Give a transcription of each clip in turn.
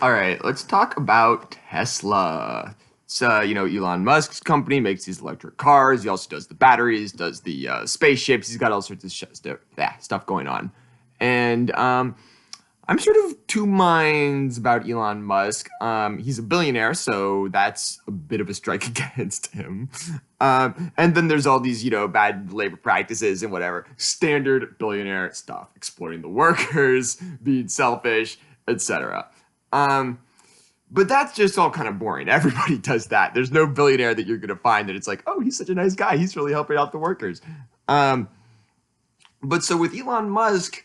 All right, let's talk about Tesla. So, Elon Musk's company makes these electric cars. He also does the batteries, does the spaceships. He's got all sorts of stuff going on. And I'm sort of two minds about Elon Musk. He's a billionaire, so that's a bit of a strike against him. And then there's all these, bad labor practices and whatever. Standard billionaire stuff, exploiting the workers, being selfish, etc. Um, but that's just all kind of boring. Everybody does that. There's no billionaire that you're going to find that it's like, oh, he's such a nice guy. He's really helping out the workers. Um, but so with Elon Musk,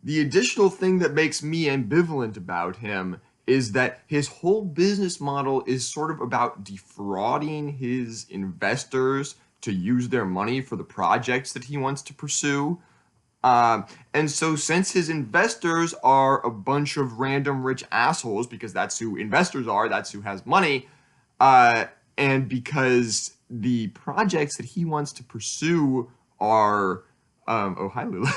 the additional thing that makes me ambivalent about him is that his whole business model is sort of about defrauding his investors to use their money for the projects that he wants to pursue. And so, since his investors are a bunch of random rich assholes, because that's who investors are, that's who has money, uh, and because the projects that he wants to pursue are, oh, hi, Lula.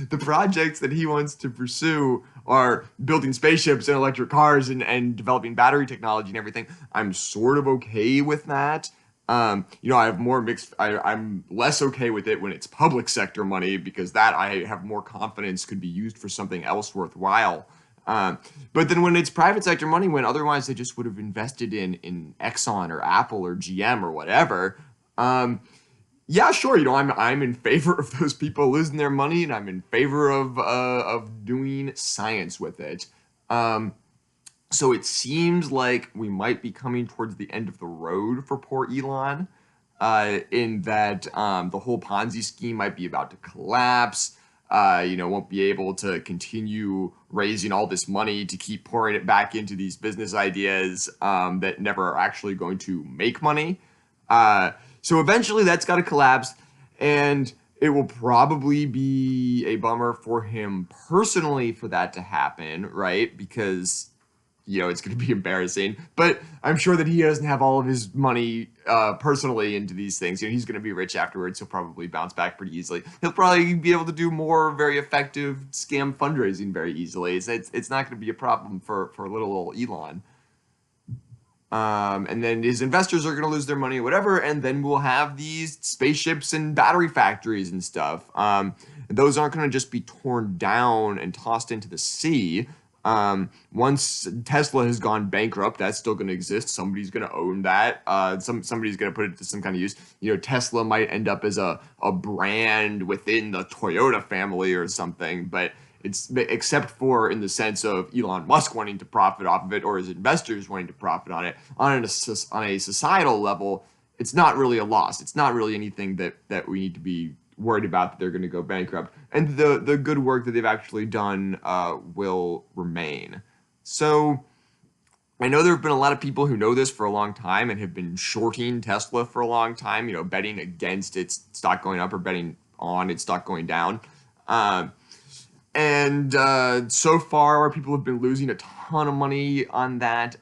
The projects that he wants to pursue are building spaceships and electric cars and developing battery technology and everything. I'm sort of okay with that. I have more mixed. I'm less okay with it when it's public sector money because that I have more confidence could be used for something else worthwhile. But then when it's private sector money, when otherwise they just would have invested in Exxon or Apple or GM or whatever, yeah, sure. I'm in favor of those people losing their money, and I'm in favor of doing science with it. Um, so it seems like we might be coming towards the end of the road for poor Elon, in that the whole Ponzi scheme might be about to collapse. Won't be able to continue raising all this money to keep pouring it back into these business ideas that never are actually going to make money. So eventually that's got to collapse, and it will probably be a bummer for him personally for that to happen, right? Because it's going to be embarrassing. But I'm sure that he doesn't have all of his money personally into these things. He's going to be rich afterwards. He'll probably bounce back pretty easily. He'll probably be able to do more very effective scam fundraising very easily. It's not going to be a problem for little old Elon. And then his investors are going to lose their money or whatever, and then we'll have these spaceships and battery factories and stuff. Those aren't going to just be torn down and tossed into the sea. Once Tesla has gone bankrupt, that's still going to exist. Somebody's going to own that. Somebody's going to put it to some kind of use. Tesla might end up as a brand within the Toyota family or something, but it's except for in the sense of Elon Musk wanting to profit off of it or his investors wanting to profit on it on a societal level, it's not really a loss. It's not really anything that we need to be worried about that they're going to go bankrupt. And the good work that they've actually done will remain. So I know there have been a lot of people who know this for a long time and have been shorting Tesla for a long time, betting against its stock going up or betting on its stock going down. And so far, people have been losing a ton of money on that.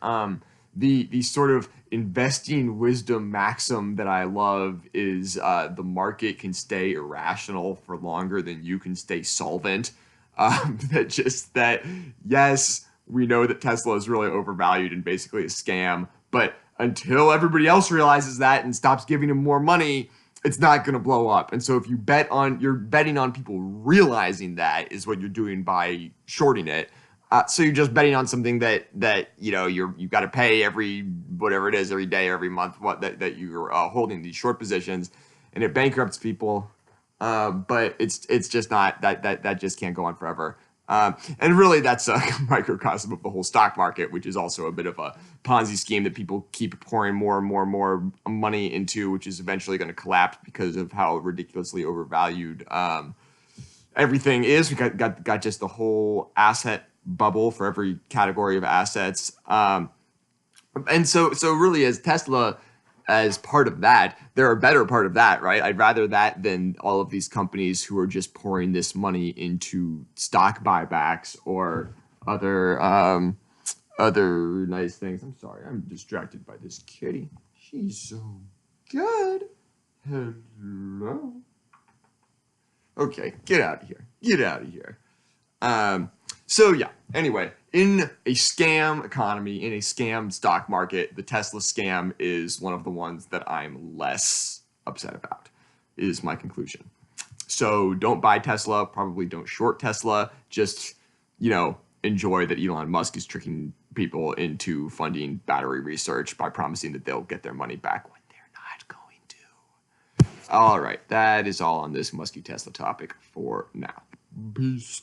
The sort of investing wisdom maxim that I love is the market can stay irrational for longer than you can stay solvent. That yes, we know that Tesla is really overvalued and basically a scam, but until everybody else realizes that and stops giving him more money, it's not going to blow up. And so if you're betting on people realizing that is what you're doing by shorting it. So you're just betting on something that you've got to pay every whatever it is every day, every month, that you're holding these short positions, and it bankrupts people. But it's just not that just can't go on forever. And really, that's a microcosm of the whole stock market, which is also a bit of a Ponzi scheme that people keep pouring more and more and more money into, which is eventually going to collapse because of how ridiculously overvalued everything is. We got just the whole asset bubble for every category of assets. And so really, as Tesla, as part of that, they're a better part of that, right? I'd rather that than all of these companies who are just pouring this money into stock buybacks or other nice things. I'm sorry, I'm distracted by this kitty. She's so good. Hello. Okay, get out of here. Get out of here. So yeah. Anyway, in a scam economy, in a scam stock market, the Tesla scam is one of the ones that I'm less upset about, is my conclusion. So don't buy Tesla, probably don't short Tesla. Just, enjoy that Elon Musk is tricking people into funding battery research by promising that they'll get their money back when they're not going to. All right, that is all on this Musky Tesla topic for now. Peace.